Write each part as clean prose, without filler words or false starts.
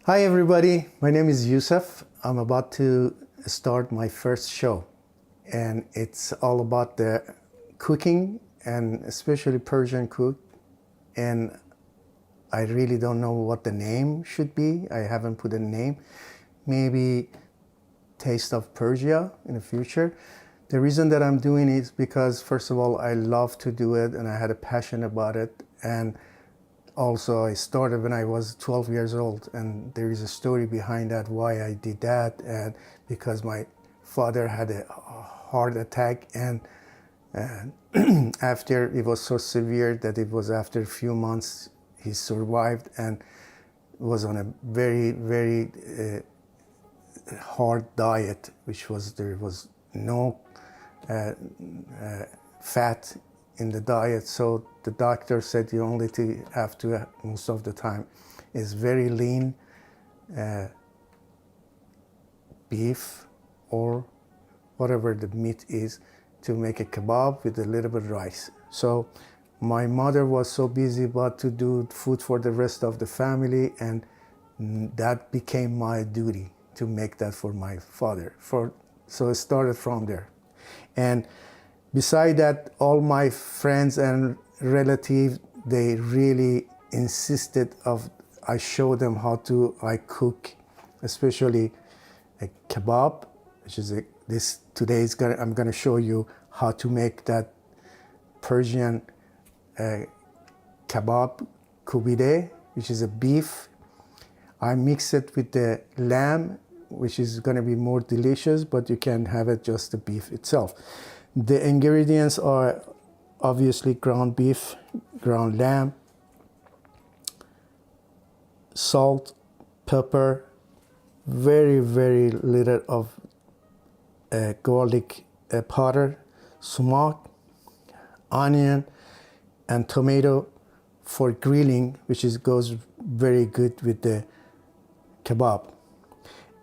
Hi everybody, my name is Yousef. I'm about to start my first show, and it's all about the cooking and especially Persian cook. And I really don't know what the name should be. I haven't put a name. Maybe Taste of Persia in the future. The reason that I'm doing it is because, first of all, I love to do it and I had a passion about it. And also, I started when I was 12 years old, and there is a story behind that why I did that. And because my father had a heart attack, and after it was so severe that it was after a few months he survived and was on a very hard diet, which was there was no fat in the diet. So the doctor said you only have to most of the time is very lean beef or whatever the meat is to make a kebab with a little bit of rice. So my mother was so busy about to do food for the rest of the family, and that became my duty to make that for my father. So it started from there. And beside that, all my friends and relatives, they really insisted of I show them how to I cook, especially a kebab, which is I'm gonna show you how to make that Persian kebab, Koobideh, which is a beef. I mix it with the lamb, which is going to be more delicious, but you can have it just the beef itself. The ingredients are obviously ground beef, ground lamb, salt, pepper, very little of garlic powder, sumac, onion, and tomato for grilling, which goes very good with the kebab.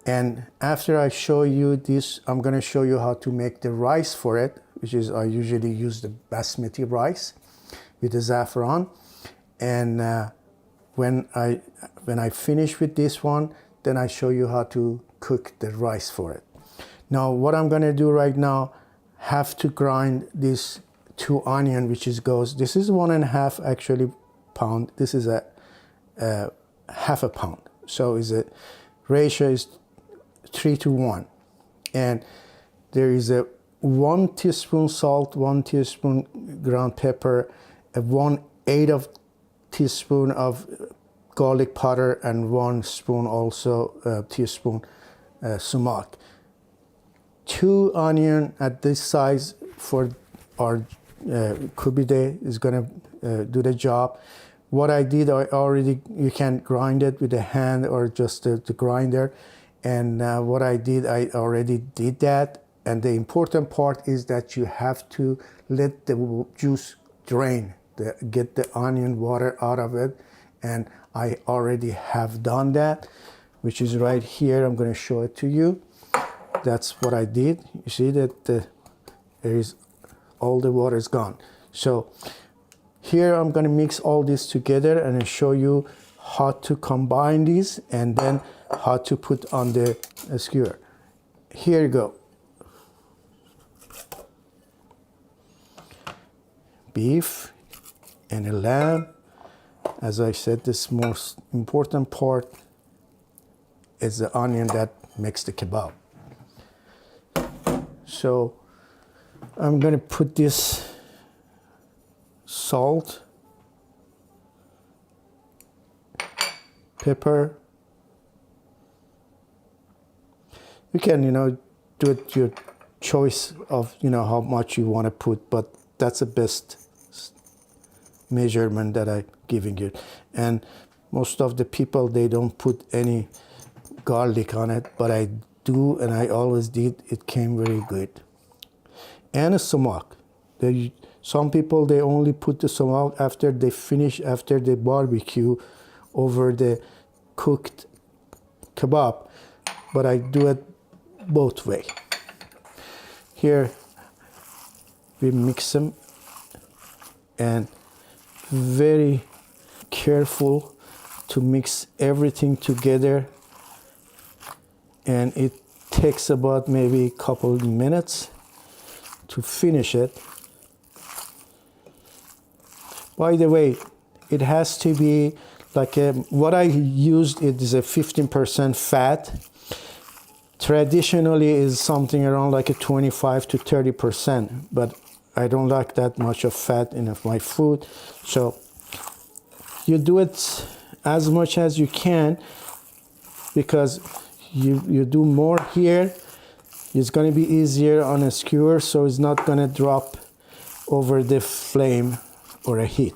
And after I show you this, I'm going to show you how to make the rice for it, which is I usually use the basmati rice with the saffron. And when I finish with this one, then I show you how to cook the rice for it. Now what I'm going to do right now, have to grind this 2 onion, which this is 1.5 actually pound. This is a half a pound. So a ratio is 3:1, and there is a 1 teaspoon salt, 1 teaspoon ground pepper, a 1/8 of teaspoon of garlic powder, and 1 spoon also teaspoon sumac. 2 onion at this size for our Koobideh is gonna do the job. What I did, you can grind it with a hand or just the grinder. And what I did, I already did that. And the important part is that you have to let the juice drain, get the onion water out of it. And I already have done that, which is right here. I'm going to show it to you. That's what I did. You see that all the water is gone. So here I'm going to mix all this together and show you how to combine these and then how to put on the skewer. Here you go. Beef and a lamb. As I said, this most important part is the onion that makes the kebab. So I'm going to put this salt, pepper. You can, do it your choice of, how much you want to put, but that's the best measurement that I'm giving you. And most of the people, they don't put any garlic on it, but I do, and I always did. It came very good. And a sumac. Some people, they only put the sumac after they barbecue over the cooked kebab, but I do it both way. Here we mix them and very careful to mix everything together, and it takes about maybe a couple minutes to finish it. By the way, it has to be like what I used, it is a 15% fat. Traditionally is something around like a 25 to 30%, but I don't like that much of fat in my food. So you do it as much as you can, because you do more here, it's going to be easier on a skewer, so it's not going to drop over the flame or a heat.